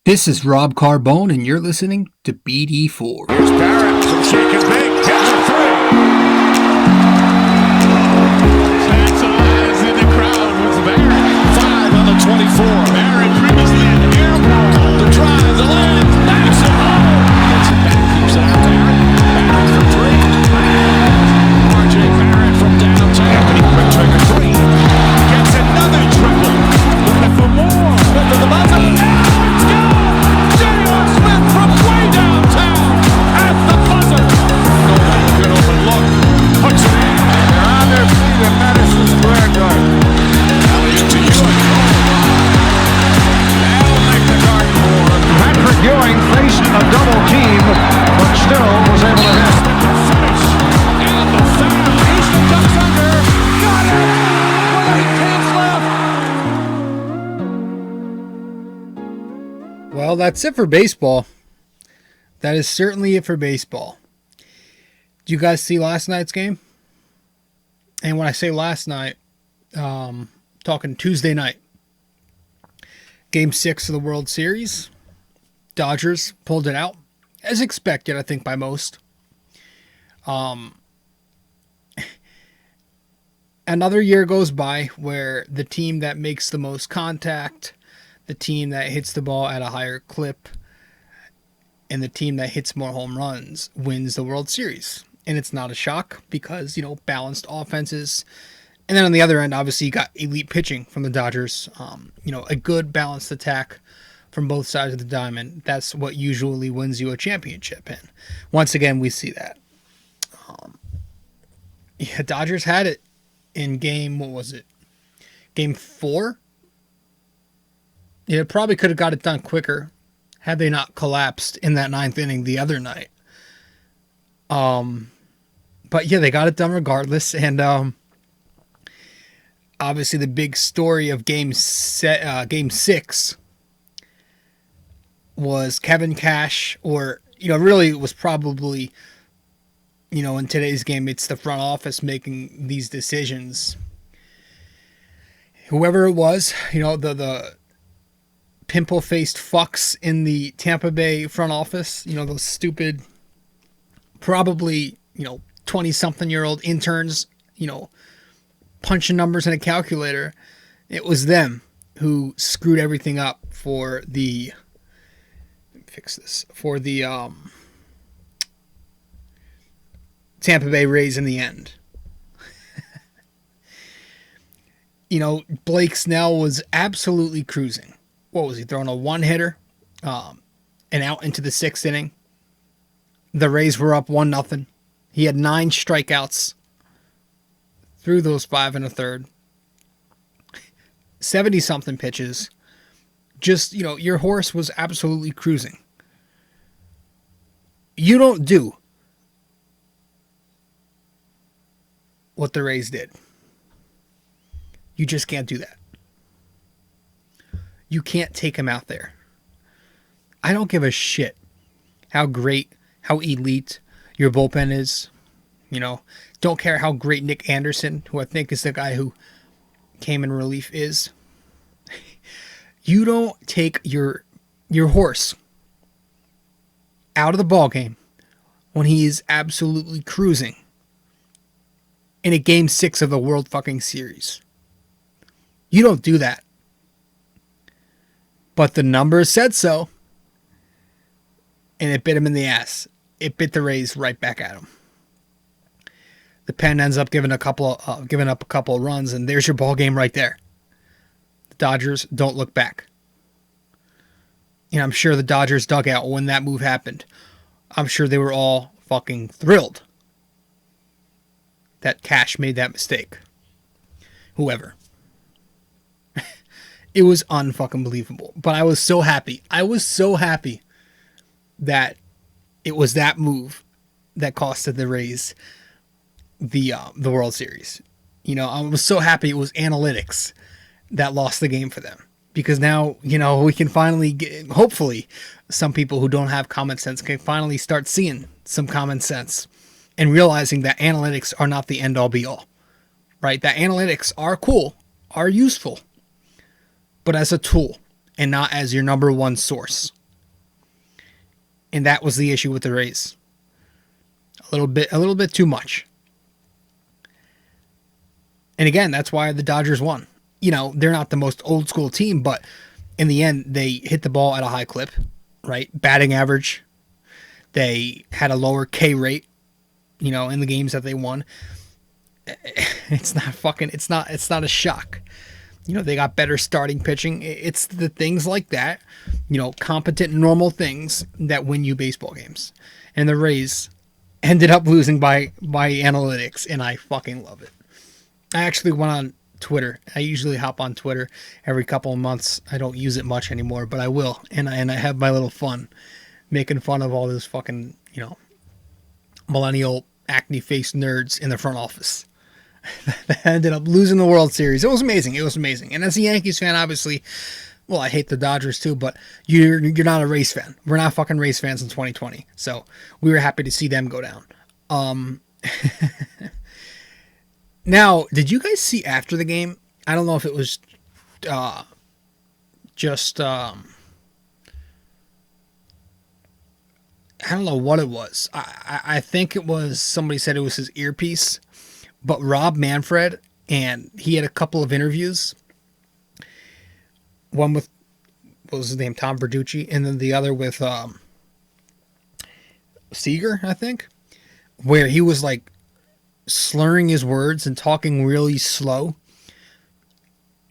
This is Rob Carbone, and you're listening to BD4. Here's Barrett from shake and bake. Gets a three. That's eyes in the crowd with Barrett. 5 on the 24. Barrett previously in the air ball. The drive, the land, knocks it home. Gets it back, keeps it out. Barrett for three. RJ Barrett from downtown. Quick trigger three. Gets another triple. Looking for more. Smith to the buzzer. Now it's gone. Smith from way downtown at the buzzer. No good open look. Puts it in. They're on their feet in Madison Square Garden. Elliott to Ewing. That'll make the Garden more. Patrick Ewing faced a double team, but still was able to hit. Finish. And the foul. East ducks under. Got it. 1 8 left. Well, that's it for baseball. That is certainly it for baseball. Did you guys see last night's game? And when I say last night, talking Tuesday night. Game 6 of the World Series. Dodgers pulled it out. As expected, I think, by most. Another year goes by where the team that makes the most contact, the team that hits the ball at a higher clip, and the team that hits more home runs wins the World Series. And it's not a shock because, balanced offenses. And then on the other end, obviously, you got elite pitching from the Dodgers. A good balanced attack from both sides of the diamond. That's what usually wins you a championship. And once again, we see that. Dodgers had it in game, what was it? Game 4? Yeah, probably could have got it done quicker had they not collapsed in that 9th inning the other night. But yeah, they got it done regardless. And obviously the big story of game 6 was Kevin Cash, or, really it was probably, in today's game, it's the front office making these decisions. Whoever it was, the pimple-faced fucks in the Tampa Bay front office, those stupid, probably, 20-something-year-old interns, punching numbers in a calculator. It was them who screwed everything up for the, Tampa Bay Rays in the end. Blake Snell was absolutely cruising. What was he throwing, a one-hitter and out into the 6th inning? The Rays were up 1-0. He had 9 strikeouts through those 5 1/3. 70-something pitches. Just, your horse was absolutely cruising. You don't do what the Rays did. You just can't do that. You can't take him out there. I don't give a shit how great, how elite your bullpen is. Don't care how great Nick Anderson, who I think is the guy who came in relief, is. You don't take your horse out of the ballgame when he is absolutely cruising in a game 6 of the World fucking Series. You don't do that. But the numbers said so. And it bit him in the ass. It bit the Rays right back at him. The pen ends up giving up a couple of runs, and there's your ball game right there. The Dodgers don't look back. I'm sure the Dodgers dugout, when that move happened, I'm sure they were all fucking thrilled that Cash made that mistake. Whoever. It was unfucking believable. But I was so happy. That it was that move that costed the Rays the World Series. I was so happy it was analytics that lost the game for them. Because now, we can finally get, hopefully, some people who don't have common sense can finally start seeing some common sense and realizing that analytics are not the end-all be-all. Right? That analytics are cool, are useful, but as a tool and not as your number one source. And that was the issue with the Rays. A little bit too much. And again, that's why the Dodgers won. You know, they're not the most old school team, but in the end, they hit the ball at a high clip, right? Batting average. They had a lower K rate, you know, in the games that they won. It's not a shock. You know, they got better starting pitching. It's the things like that, you know, competent, normal things that win you baseball games. And the Rays ended up losing by analytics, and I fucking love it. I actually went on Twitter. I usually hop on Twitter every couple of months. I don't use it much anymore, but I will. And I have my little fun making fun of all those fucking, you know, millennial acne-faced nerds in the front office that ended up losing the World Series. It was amazing. And as a Yankees fan, obviously, well, I hate the Dodgers too, but you're not a Rays fan. We're not fucking Rays fans in 2020. So we were happy to see them go down. Now, did you guys see after the game? I don't know if it was just I don't know what it was. I think it was, somebody said it was his earpiece, but Rob Manfred, and he had a couple of interviews. One with, what was his name, Tom Verducci, and then the other with Seager, I think, where he was like slurring his words and talking really slow.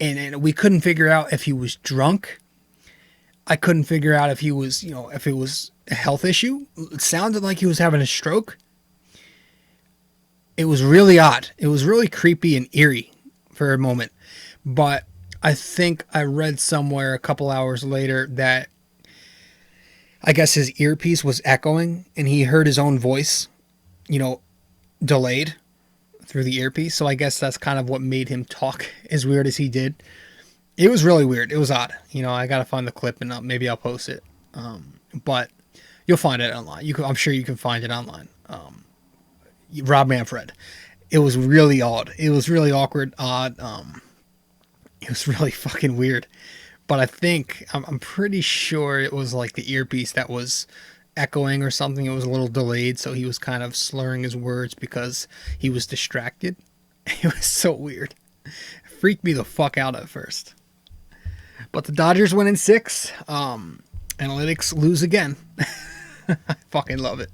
And we couldn't figure out if he was drunk. I couldn't figure out if he was, you know, if it was a health issue. It sounded like he was having a stroke. It was really odd. It was really creepy and eerie for a moment. But I think I read somewhere a couple hours later that I guess his earpiece was echoing and he heard his own voice, you know, delayed through the earpiece. So I guess that's kind of what made him talk as weird as he did. It was really weird. It was odd. You know, I got to find the clip and maybe I'll post it. But you'll find it online. I'm sure you can find it online. Rob Manfred. It was really odd. It was really awkward, odd. It was really fucking weird. But I think, I'm pretty sure it was like the earpiece that was echoing or something. It was a little delayed, so he was kind of slurring his words because he was distracted. It was so weird. It freaked me the fuck out at first. But the Dodgers win in 6. Analytics lose again. I fucking love it.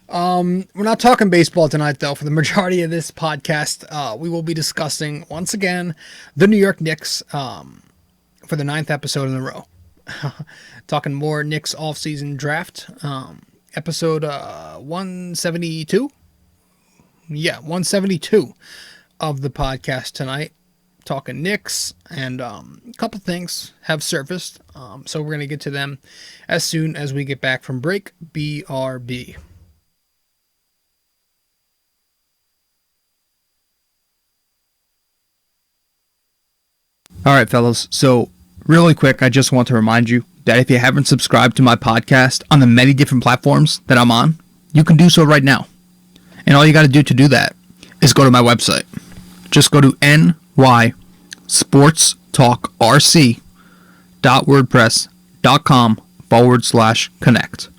We're not talking baseball tonight, though. For the majority of this podcast, we will be discussing, once again, the New York Knicks for the 9th episode in a row. Talking more Knicks offseason draft. Episode 172? Yeah, 172 of the podcast tonight. Talking Knicks, and a couple things have surfaced. So we're going to get to them as soon as we get back from break. BRB. All right, fellas. So really quick, I just want to remind you that if you haven't subscribed to my podcast on the many different platforms that I'm on, you can do so right now. And all you got to do that is go to my website. Just go to nysportstalkrc.wordpress.com/connect.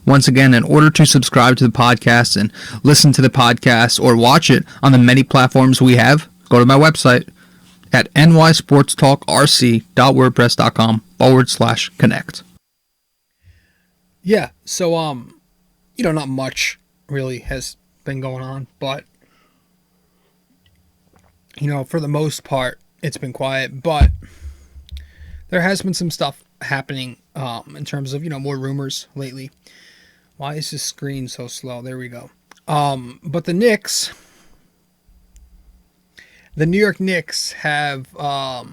Once again, in order to subscribe to the podcast and listen to the podcast or watch it on the many platforms we have, go to my website at nysportstalkrc.wordpress.com/connect. Yeah, so, you know, not much really has been going on, but, you know, for the most part, it's been quiet, but there has been some stuff happening, in terms of, you know, more rumors lately. Why is this screen so slow? There we go. But the Knicks, the New York Knicks have, I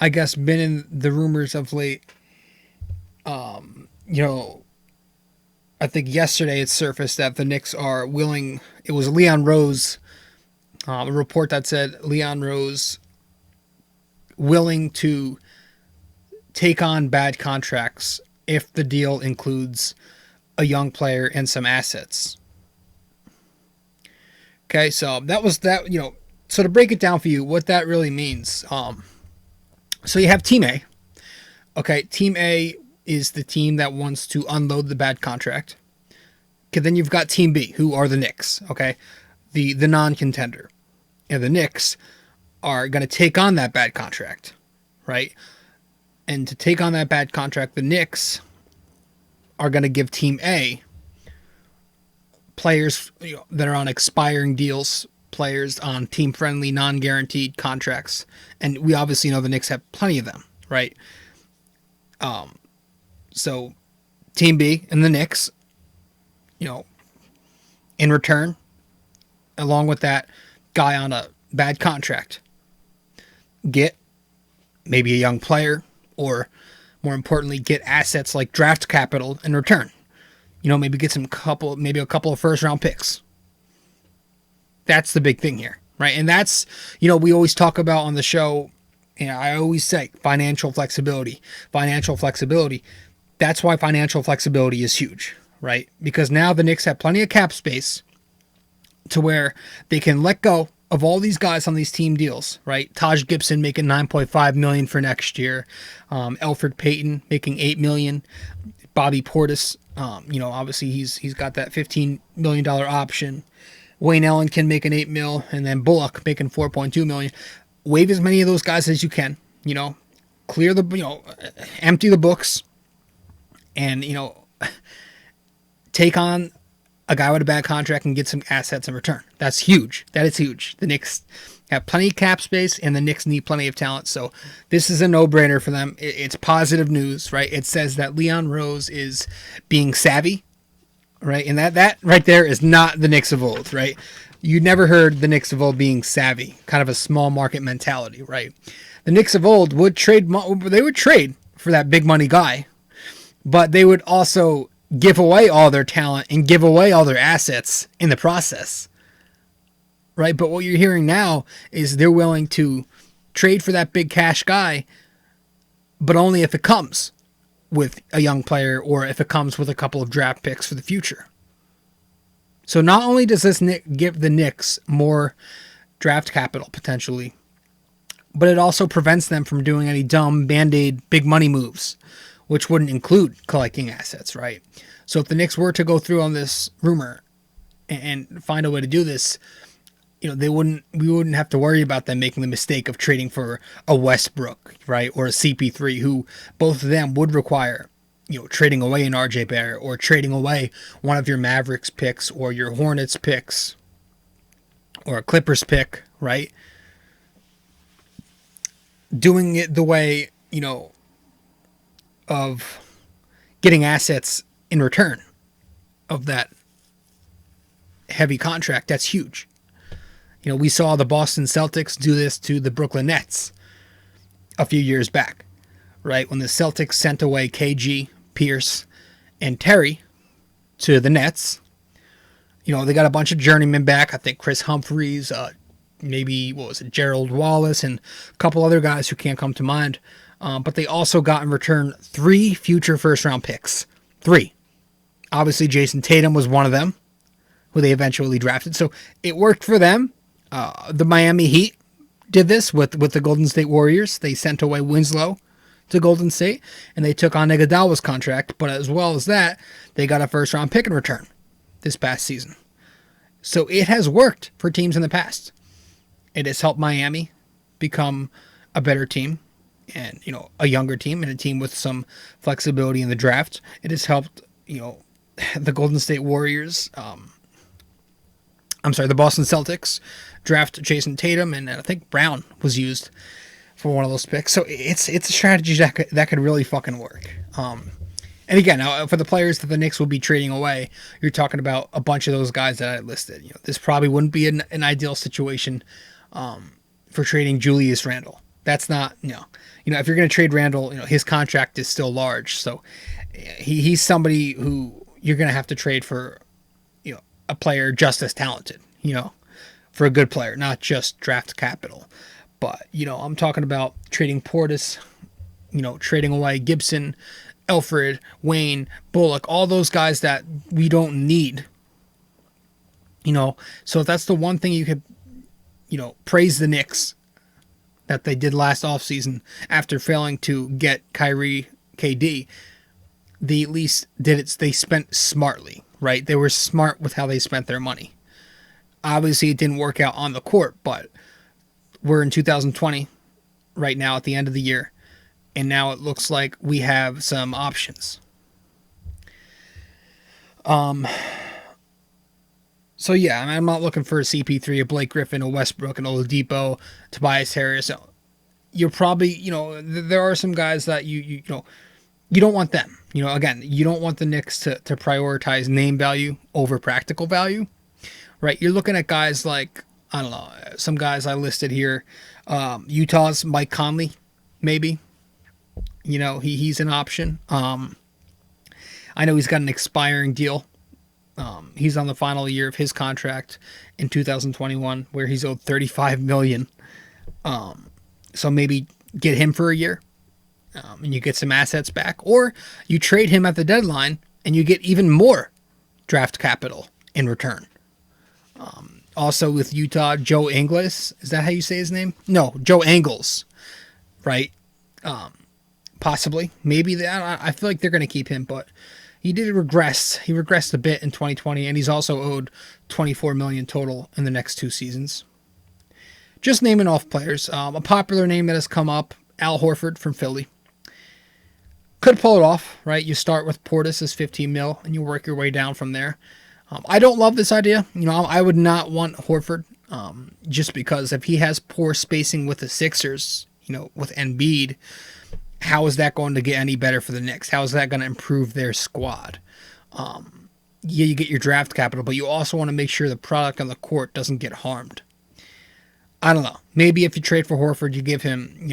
guess, been in the rumors of late. You know, I think yesterday it surfaced that the Knicks are willing. It was Leon Rose, a report that said Leon Rose willing to take on bad contracts if the deal includes a young player and some assets. Okay, so that was that, you know, so to break it down for you, what that really means. So you have Team A. Okay, Team A is the team that wants to unload the bad contract. Okay, then you've got Team B, who are the Knicks, okay? The non-contender. And the Knicks are going to take on that bad contract, right? And to take on that bad contract, the Knicks are going to give Team A players that are on expiring deals, players on team-friendly, non-guaranteed contracts. And we obviously know the Knicks have plenty of them, right? So Team B and the Knicks, in return, along with that guy on a bad contract, get maybe a young player, or more importantly, get assets like draft capital in return. Maybe get a couple of first round picks. That's the big thing here, right? And that's, we always talk about on the show, I always say financial flexibility. That's why financial flexibility is huge, right? Because now the Knicks have plenty of cap space to where they can let go of all these guys on these team deals, right? Taj Gibson making $9.5 million for next year. Elfrid Payton making $8 million. Bobby Portis, obviously he's got that $15 million option. Wayne Ellington making $8 million, and then Bullock making $4.2 million. Waive as many of those guys as you can. Clear empty the books, and take on a guy with a bad contract and get some assets in return. That's huge. That is huge. The Knicks have plenty of cap space, and the Knicks need plenty of talent. So this is a no-brainer for them. It's positive news, right? It says that Leon Rose is being savvy, right? And that right there is not the Knicks of old, right? You never heard the Knicks of old being savvy, kind of a small market mentality, right? The Knicks of old would trade for that big money guy, but they would also give away all their talent and give away all their assets in the process, right? But what you're hearing now is they're willing to trade for that big cash guy, but only if it comes with a young player or if it comes with a couple of draft picks for the future. So not only does this give the Knicks more draft capital potentially, but it also prevents them from doing any dumb Band-Aid big money moves, which wouldn't include collecting assets, right? So if the Knicks were to go through on this rumor and find a way to do this, we wouldn't have to worry about them making the mistake of trading for a Westbrook, right, or a CP3, who both of them would require, trading away an RJ Barrett or trading away one of your Mavericks picks or your Hornets picks or a Clippers pick, right? Doing it the way, of getting assets in return of that heavy contract, that's huge. We saw the Boston Celtics do this to the Brooklyn Nets a few years back, right? When the Celtics sent away KG, Pierce, and Terry to the Nets, they got a bunch of journeymen back. I think Chris Humphries, maybe, Gerald Wallace, and a couple other guys who can't come to mind. But they also got in return 3 future first-round picks. 3. Obviously, Jason Tatum was one of them, who they eventually drafted. So it worked for them. The Miami Heat did this with the Golden State Warriors. They sent away Winslow to Golden State, and they took on Iguodala's contract. But as well as that, they got a first-round pick in return this past season. So it has worked for teams in the past. It has helped Miami become a better team and, a younger team and a team with some flexibility in the draft. It has helped, the Golden State Warriors, the Boston Celtics draft Jason Tatum, and I think Brown was used for one of those picks. So it's a strategy that could really fucking work. And again, for the players that the Knicks will be trading away, you're talking about a bunch of those guys that I listed. This probably wouldn't be an ideal situation for trading Julius Randle. That's not, if you're going to trade Randle, his contract is still large. So he's somebody who you're going to have to trade for, a player just as talented, for a good player, not just draft capital. But, I'm talking about trading Portis, trading away Gibson, Elfrid, Wayne, Bullock, all those guys that we don't need. So if that's the one thing you could, praise the Knicks that they did last offseason after failing to get Kyrie, KD, they at least did it. They spent smartly, right? They were smart with how they spent their money. Obviously, it didn't work out on the court, but we're in 2020 right now at the end of the year, and now it looks like we have some options. So yeah, I'm not looking for a CP3, a Blake Griffin, a Westbrook, an Oladipo, Tobias Harris. You're probably, there are some guys that you don't want them. Again, you don't want the Knicks to prioritize name value over practical value, right? You're looking at guys like, I don't know, some guys I listed here. Utah's Mike Conley, maybe. He's an option. I know he's got an expiring deal. He's on the final year of his contract in 2021, where he's owed $35 million. So maybe get him for a year, and you get some assets back, or you trade him at the deadline and you get even more draft capital in return. Also with Utah, Joe Ingles, is that how you say his name? No, Joe Ingles, right? Possibly, maybe. I feel like they're going to keep him, but he did regress. He regressed a bit in 2020, and he's also owed $24 million total in the next 2 seasons. Just naming off players. A popular name that has come up, Al Horford from Philly. Could pull it off, right? You start with Portis as 15 mil, and you work your way down from there. I don't love this idea. I would not want Horford, just because if he has poor spacing with the Sixers, with Embiid, how is that going to get any better for the Knicks? How is that going to improve their squad? Yeah, you get your draft capital, but you also want to make sure the product on the court doesn't get harmed. I don't know. Maybe if you trade for Horford, you give him,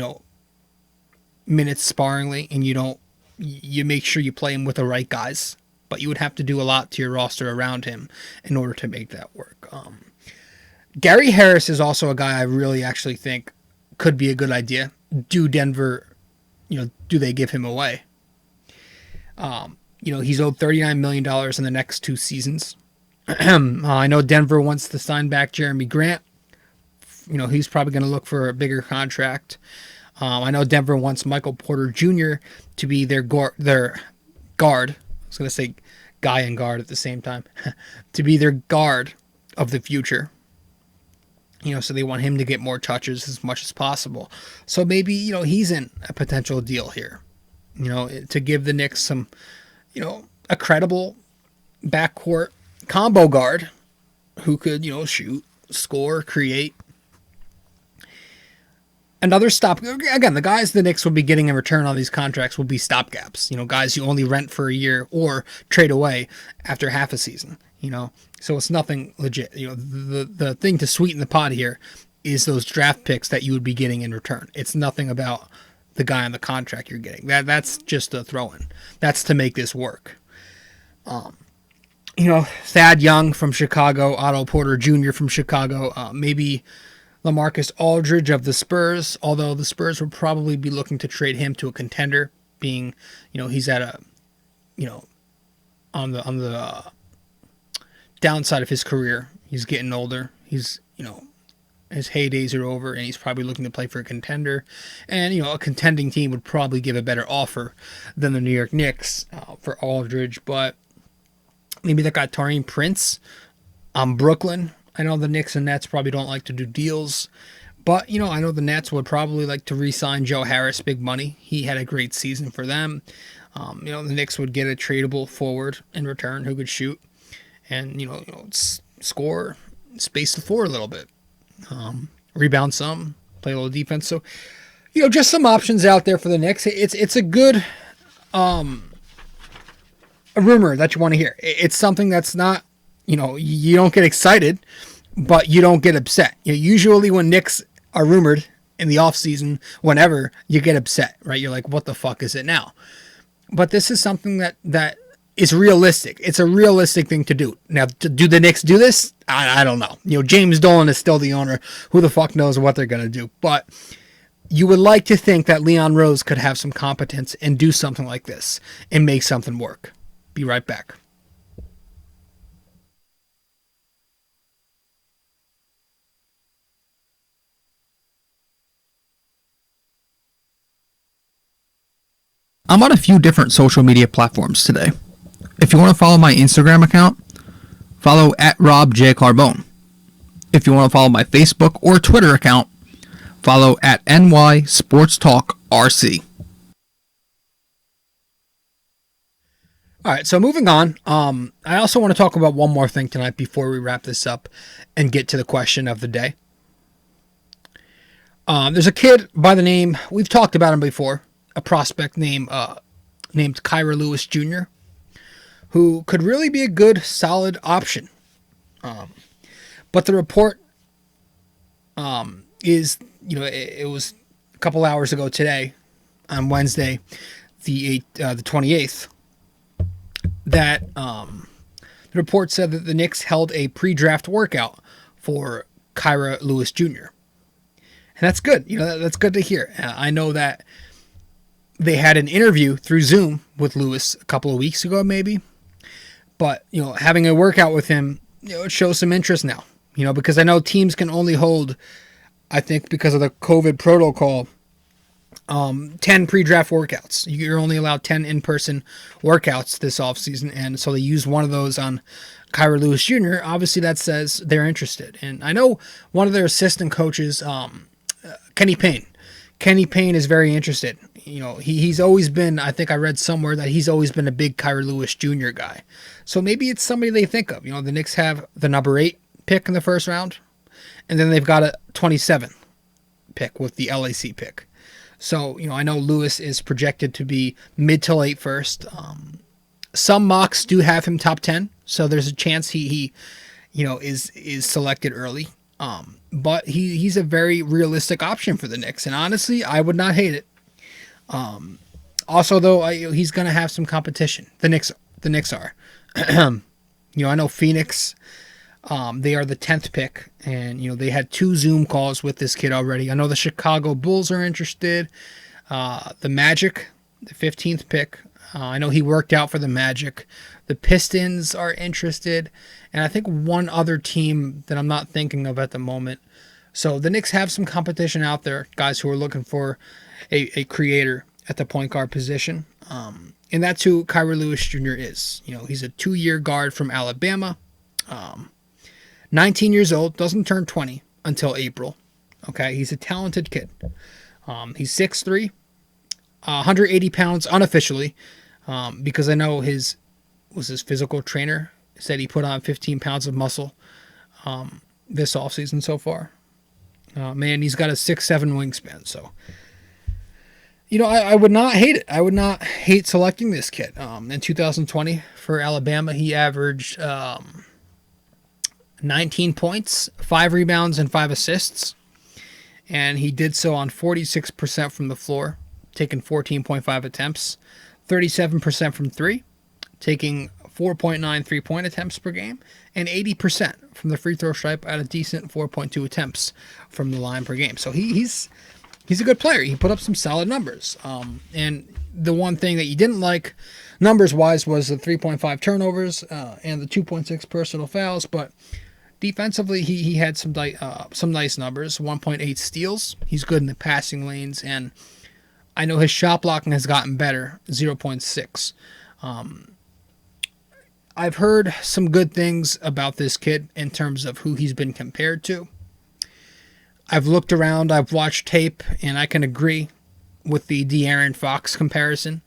minutes sparingly, and you make sure you play him with the right guys. But you would have to do a lot to your roster around him in order to make that work. Gary Harris is also a guy I really actually think could be a good idea. Do Denver, do they give him away? He's owed $39 million in the next 2 seasons. I know Denver wants to sign back Jeremy Grant. He's probably going to look for a bigger contract. I know Denver wants Michael Porter Jr. to be their guard. I was going to say guy and guard at the same time. To be their guard of the future. So they want him to get more touches as much as possible. So maybe, he's in a potential deal here. To give the Knicks some, a credible backcourt combo guard who could, shoot, score, create. Another stop. Again, the guys the Knicks will be getting in return on these contracts will be stopgaps. Guys you only rent for a year or trade away after half a season. So it's nothing legit. The thing to sweeten the pot here is those draft picks that you would be getting in return. It's nothing about the guy on the contract you're getting. That's just a throw-in. That's to make this work. Thad Young from Chicago, Otto Porter Jr. from Chicago, maybe LaMarcus Aldridge of the Spurs, although the Spurs would probably be looking to trade him to a contender, being, he's at a, on the downside of his career. He's getting older. He's, his heydays are over, and he's probably looking to play for a contender. And, a contending team would probably give a better offer than the New York Knicks for Aldridge. But maybe that guy Taurean Prince Brooklyn. I know the Knicks and Nets probably don't like to do deals, but, I know the Nets would probably like to re-sign Joe Harris, big money. He had a great season for them. The Knicks would get a tradable forward in return who could shoot and, score, space the floor a little bit, rebound some, play a little defense. So, just some options out there for the Knicks. It's a good a rumor that you want to hear. It's something that's not, you don't get excited, but you don't get upset. Usually when Knicks are rumored in the offseason, whenever, you get upset, right? You're like, what the fuck is it now? But this is something that is realistic. It's a realistic thing to do. Now, do the Knicks do this? I don't know. James Dolan is still the owner. Who the fuck knows what they're going to do? But you would like to think that Leon Rose could have some competence and do something like this and make something work. Be right back. I'm on a few different social media platforms today. If you want to follow my Instagram account, follow at Rob J. Carbone. If you want to follow my Facebook or Twitter account, follow at NY Sports Talk RC. All right, so moving on. I also want to talk about one more thing tonight before we wrap this up and get to the question of the day. There's a kid by the name, we've talked about him before, a prospect named Kyra Lewis Jr., who could really be a good, solid option. But the report is, it was a couple hours ago today, on Wednesday, the 28th, that the report said that the Knicks held a pre-draft workout for Kyra Lewis Jr. And that's good. That's good to hear. I know that they had an interview through Zoom with Lewis a couple of weeks ago, maybe. But, having a workout with him, it shows some interest now. Because I know teams can only hold, I think because of the COVID protocol, 10 pre-draft workouts. You're only allowed 10 in-person workouts this offseason, and so they used one of those on Kyra Lewis Jr. Obviously, that says they're interested. And I know one of their assistant coaches, Kenny Payne. Kenny Payne is very interested. He's always been, I think I read somewhere that he's always been a big Kyra Lewis Jr. guy. So maybe it's somebody they think of. The Knicks have the number 8 pick in the first round, and then they've got a 27th pick with the LAC pick. So, I know Lewis is projected to be mid to late first. Some mocks do have him top 10, so there's a chance he is selected early. But he's a very realistic option for the Knicks, and honestly, I would not hate it. Also, though, he's going to have some competition. The Knicks are. I know Phoenix. They are the 10th pick, and they had 2 Zoom calls with this kid already. I know the Chicago Bulls are interested. The Magic, the 15th pick. I know he worked out for the Magic. The Pistons are interested, and I think one other team that I'm not thinking of at the moment. So the Knicks have some competition out there, guys who are looking for a creator at the point guard position. And that's who Kyra Lewis Jr. is. He's a 2-year guard from Alabama. 19 years old, doesn't turn 20 until April. Okay, he's a talented kid. He's 6'3", 180 pounds unofficially, because I know his physical trainer said he put on 15 pounds of muscle this offseason so far. Man, he's got a 6'7" wingspan, so I would not hate it. I would not hate selecting this kid. In 2020 for Alabama, he averaged 19 points, 5 rebounds, and 5 assists. And he did so on 46% from the floor, taking 14.5 attempts, 37% from 3, taking 4.9 3-point attempts per game, and 80% from the free throw stripe at a decent 4.2 attempts from the line per game. So he's a good player. He put up some solid numbers. And the one thing that you didn't like numbers-wise was the 3.5 turnovers and the 2.6 personal fouls, but defensively, he had some nice numbers. 1.8 steals. He's good in the passing lanes, and I know his shot blocking has gotten better. 0.6. I've heard some good things about this kid in terms of who he's been compared to. I've looked around, I've watched tape, and I can agree with the De'Aaron Fox comparison.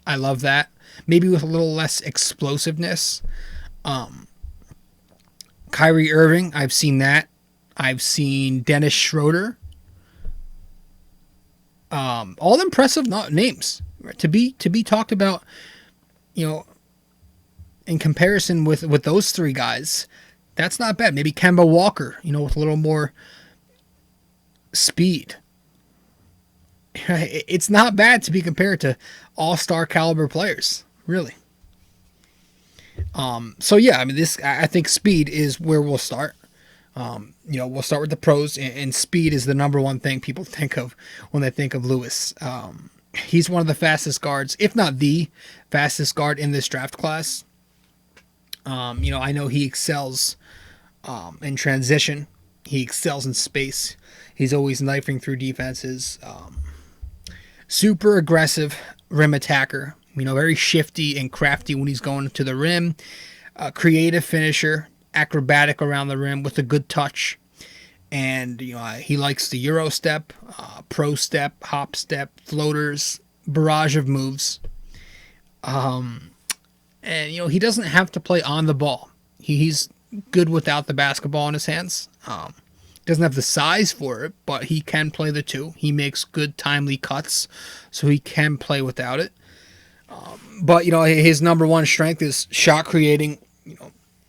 I love that. Maybe with a little less explosiveness. Kyrie Irving, I've seen that. I've seen Dennis Schroeder. All impressive names to be talked about, in comparison with those 3 guys. That's not bad. Maybe Kemba Walker, with a little more speed. It's not bad to be compared to all-star caliber players, really. So yeah, I think speed is where we'll start. We'll start with the pros, and speed is the number one thing people think of when they think of Lewis. He's one of the fastest guards, if not the fastest guard in this draft class. I know he excels in transition. He excels in space. He's always knifing through defenses. Super aggressive. rim attacker. Very shifty and crafty when he's going to the rim. Creative finisher, acrobatic around the rim with a good touch. And he likes the Euro step, pro step, hop step, floaters, barrage of moves. And he doesn't have to play on the ball. He's good without the basketball in his hands. Doesn't have the size for it, but he can play the two. He makes good timely cuts, so he can play without it. But his number one strength is shot creating.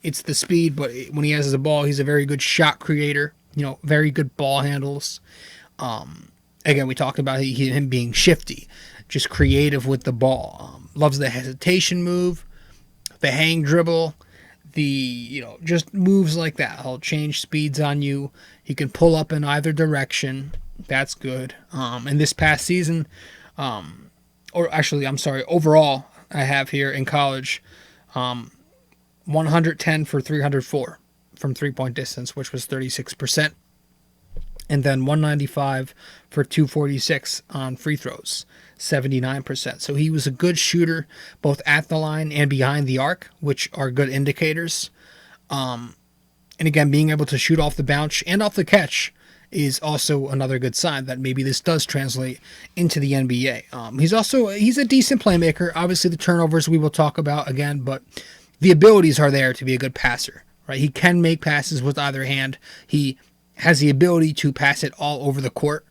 It's the speed, but when he has the ball, he's a very good shot creator. Very good ball handles. Again, we talked about him being shifty, just creative with the ball. Loves the hesitation move, the hang dribble, the just moves like that. He'll change speeds on you. He can pull up in either direction. That's good. And this past season, overall, I have here in college, 110 for 304 from three-point distance, which was 36%. And then 195 for 246 on free throws, 79%. So he was a good shooter both at the line and behind the arc, which are good indicators. And again, being able to shoot off the bounce and off the catch is also another good sign that maybe this does translate into the NBA. He's a decent playmaker. Obviously, the turnovers we will talk about again, but the abilities are there to be a good passer, right? He can make passes with either hand. He has the ability to pass it all over the court.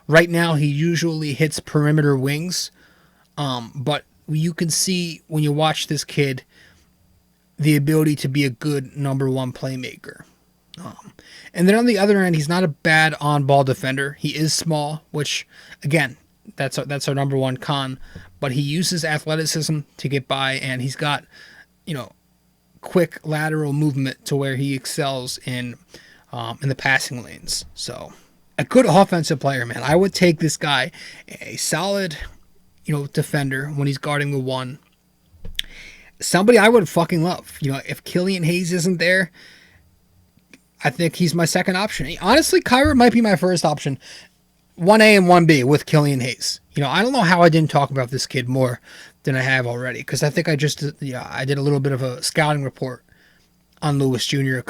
Right now, he usually hits perimeter wings, but you can see when you watch this kid the ability to be a good number one playmaker. And then on the other end, he's not a bad on-ball defender. He is small, which, again, that's our number one con. But he uses athleticism to get by, and he's got, quick lateral movement to where he excels in the passing lanes. So a good offensive player, man. I would take this guy, a solid, defender when he's guarding the one. Somebody I would fucking love. If Killian Hayes isn't there, I think he's my second option. Honestly, Kyra might be my first option. 1A and 1B with Killian Hayes. I don't know how I didn't talk about this kid more than I have already, because I think I did a little bit of a scouting report on Lewis Jr. a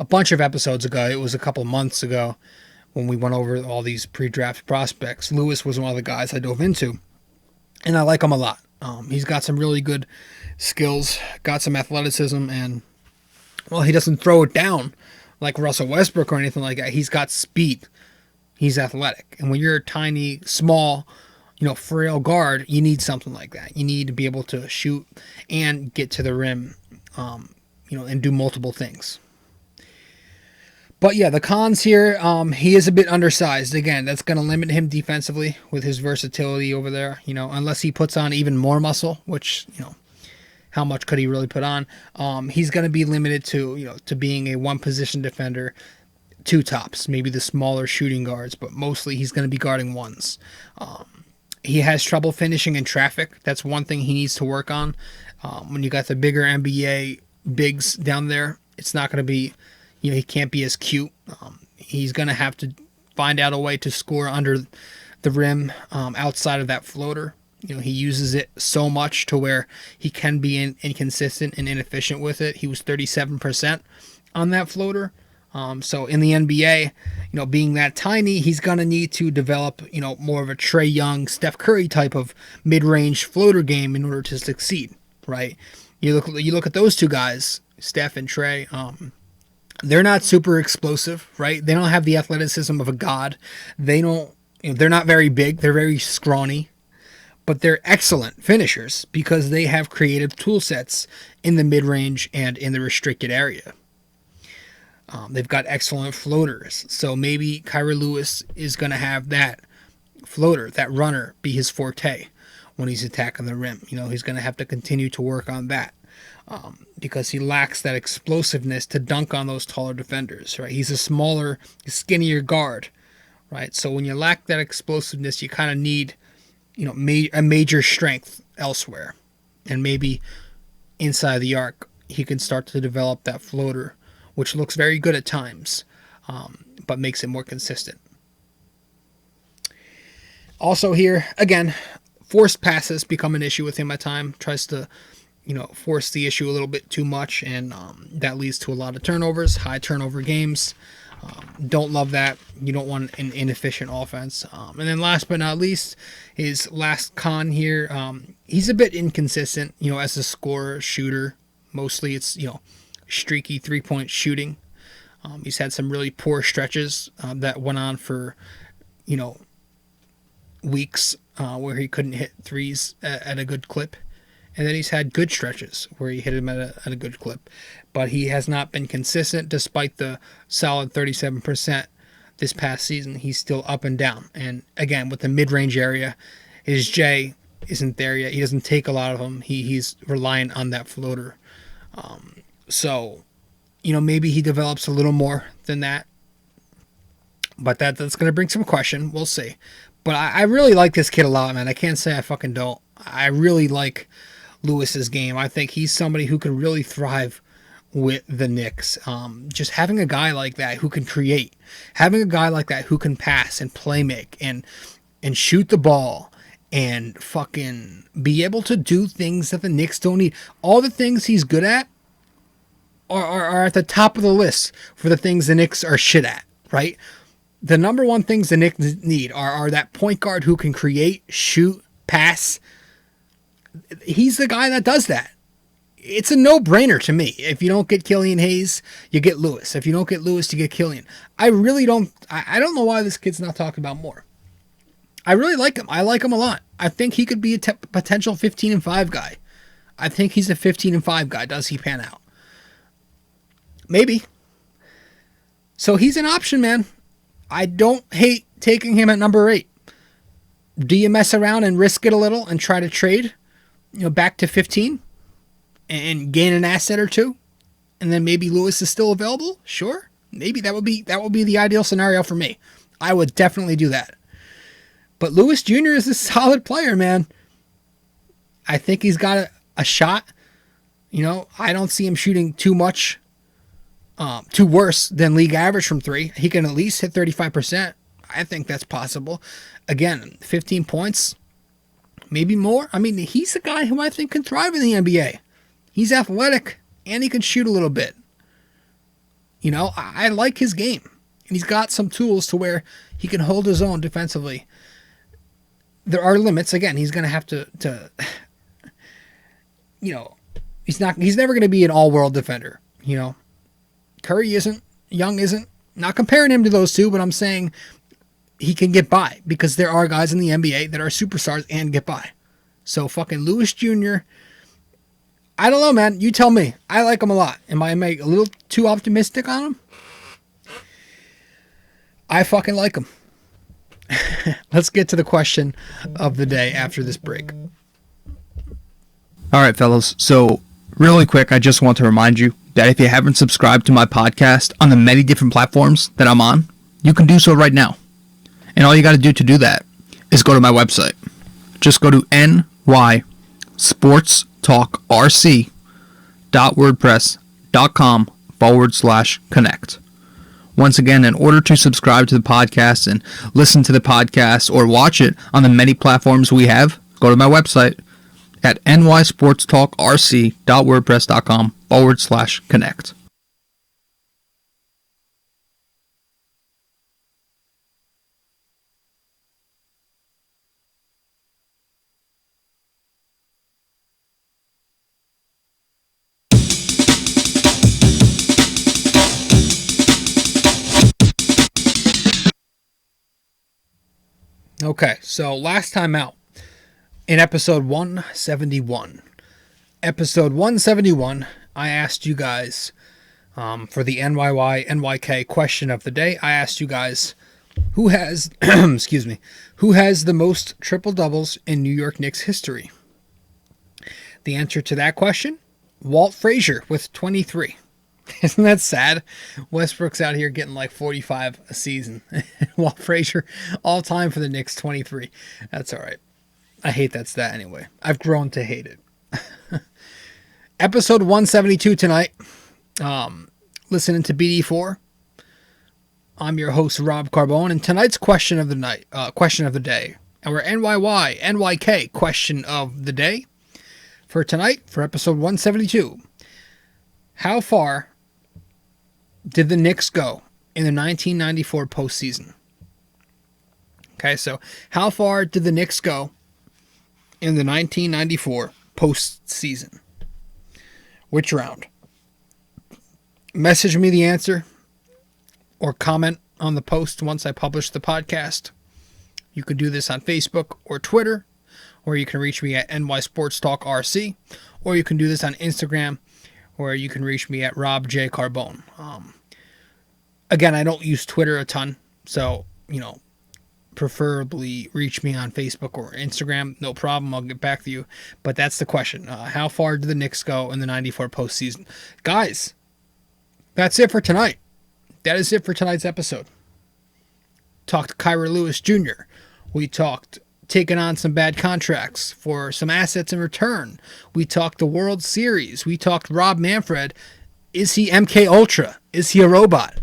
bunch of episodes ago. It was a couple months ago when we went over all these pre-draft prospects. Lewis was one of the guys I dove into, and I like him a lot. He's got some really good skills, got some athleticism, and he doesn't throw it down like Russell Westbrook or anything like that. He's got speed. He's athletic. And when you're a tiny, small, frail guard, you need something like that. You need to be able to shoot and get to the rim, and do multiple things. But yeah, the cons here, he is a bit undersized. Again, that's going to limit him defensively with his versatility over there, unless he puts on even more muscle, which, how much could he really put on? He's going to be limited to being a one-position defender, two tops, maybe the smaller shooting guards, but mostly he's going to be guarding ones. He has trouble finishing in traffic. That's one thing he needs to work on. When you got the bigger NBA bigs down there, it's not going to be, he can't be as cute. He's going to have to find out a way to score under the rim outside of that floater. He uses it so much to where he can be inconsistent and inefficient with it. He was 37% on that floater. So in the NBA, being that tiny, he's going to need to develop, more of a Trae Young, Steph Curry type of mid-range floater game in order to succeed, right? You look at those two guys, Steph and Trae, they're not super explosive, right? They don't have the athleticism of a god. They're not very big. They're very scrawny. But they're excellent finishers because they have creative tool sets in the mid-range and in the restricted area. They've got excellent floaters. So maybe Kyra Lewis is going to have that floater, that runner, be his forte when he's attacking the rim. He's going to have to continue to work on that because he lacks that explosiveness to dunk on those taller defenders, right? He's a smaller, skinnier guard, right? So when you lack that explosiveness, you kind of need a major strength elsewhere. And maybe inside the arc, he can start to develop that floater, which looks very good at times, but makes it more consistent. Also here, again, forced passes become an issue with him at time. Tries to, force the issue a little bit too much, and that leads to a lot of turnovers, high turnover games. Don't love that. You don't want an inefficient offense. And then last but not least, his last con here, he's a bit inconsistent, as a scorer, shooter. Mostly it's, streaky three-point shooting. He's had some really poor stretches that went on for, weeks where he couldn't hit threes at a good clip. And then he's had good stretches where he hit him at a good clip. But he has not been consistent despite the solid 37% this past season. He's still up and down. And again, with the mid-range area, his J isn't there yet. He doesn't take a lot of them. He's reliant on that floater. So, maybe he develops a little more than that. But that's going to bring some question. We'll see. But I really like this kid a lot, man. I can't say I fucking don't. I really like Lewis's game. I think he's somebody who can really thrive with the Knicks. Just having a guy like that who can create, having a guy like that who can pass and play make and shoot the ball and fucking be able to do things that the Knicks don't need. All the things he's good at are at the top of the list for the things the Knicks are shit at, right? The number one things the Knicks need are that point guard who can create, shoot, pass. He's the guy that does that. It's a no-brainer to me. If you don't get Killian Hayes, you get Lewis. If you don't get Lewis, you get Killian. I don't know why this kid's not talked about more. I really like him. I like him a lot. I think he could be a potential 15-5 guy. I think he's a 15-5 guy. Does he pan out? Maybe. So he's an option, man. I don't hate taking him at number 8. Do you mess around and risk it a little and try to trade, back to 15 and gain an asset or two, and then maybe Lewis is still available? Sure, maybe that would be the ideal scenario for me. I would definitely do that. But Lewis Jr. is a solid player, man. I think he's got a shot. I don't see him shooting too much, too worse than league average from 3. He can at least hit 35%. I think that's possible. Again, 15 points, maybe more. I mean, he's a guy who I think can thrive in the NBA. He's athletic, and he can shoot a little bit. I like his game. And he's got some tools to where he can hold his own defensively. There are limits. Again, he's going to have to he's never going to be an all-world defender. Curry isn't. Young isn't. Not comparing him to those two, but I'm saying he can get by because there are guys in the NBA that are superstars and get by. So fucking Lewis Jr., I don't know, man. You tell me. I like him a lot. Am I a little too optimistic on him? I fucking like him. Let's get to the question of the day after this break. All right, fellas. So, really quick, I just want to remind you that if you haven't subscribed to my podcast on the many different platforms that I'm on, you can do so right now. And all you got to do that is go to my website. Just go to nysportstalkrc.wordpress.com/connect. Once again, in order to subscribe to the podcast and listen to the podcast or watch it on the many platforms we have, go to my website at nysportstalkrc.wordpress.com/connect. Okay, so last time out in episode 171. Episode 171, I asked you guys for the NYK question of the day. I asked you guys who has who has the most triple doubles in New York Knicks history. The answer to that question, Walt Frazier with 23. Isn't that sad? Westbrook's out here getting like 45 a season. Walt Frazier, all time for the Knicks, 23. That's all right. I hate that stat anyway. I've grown to hate it. Episode 172 tonight. Listening to BD4. I'm your host, Rob Carbone, and tonight's question of the day our NYK question of the day for tonight, for episode 172. How far did the Knicks go in the 1994 postseason? Okay, so how far did the Knicks go in the 1994 postseason? Which round? Message me the answer or comment on the post once I publish the podcast. You can do this on Facebook or Twitter, or you can reach me at NY Sports Talk RC, or you can do this on Instagram, or you can reach me at Rob J. Carbone. Again, I don't use Twitter a ton, so, preferably reach me on Facebook or Instagram. No problem, I'll get back to you. But that's the question. How far did the Knicks go in the 94 postseason? Guys, that's it for tonight. That is it for tonight's episode. Talked Kyra Lewis Jr. We talked taking on some bad contracts for some assets in return. We talked the World Series. We talked Rob Manfred. Is he MK Ultra? Is he a robot?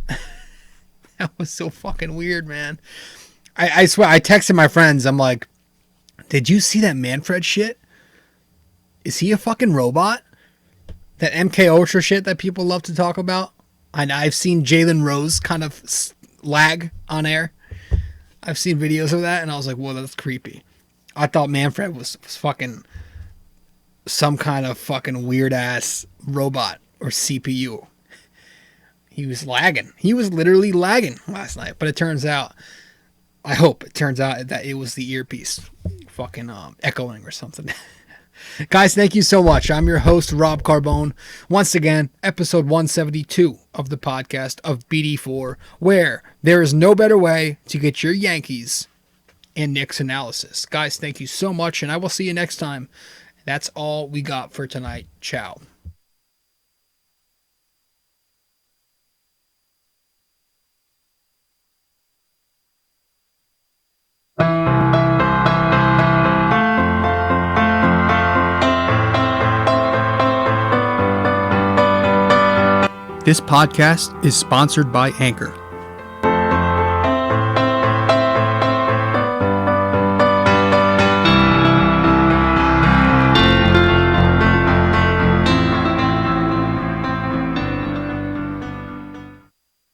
That was so fucking weird, man. I swear, I texted my friends. I'm like, did you see that Manfred shit? Is he a fucking robot? That MK Ultra shit that people love to talk about? And I've seen Jalen Rose kind of lag on air. I've seen videos of that, and I was like, whoa, that's creepy. I thought Manfred was fucking some kind of fucking weird-ass robot or CPU. He was lagging. He was literally lagging last night. But it turns out, I hope it turns out that it was the earpiece fucking echoing or something. Guys, thank you so much. I'm your host, Rob Carbone. Once again, episode 172 of the podcast of BD4, where there is no better way to get your Yankees and Knicks analysis. Guys, thank you so much, and I will see you next time. That's all we got for tonight. Ciao. This podcast is sponsored by Anchor.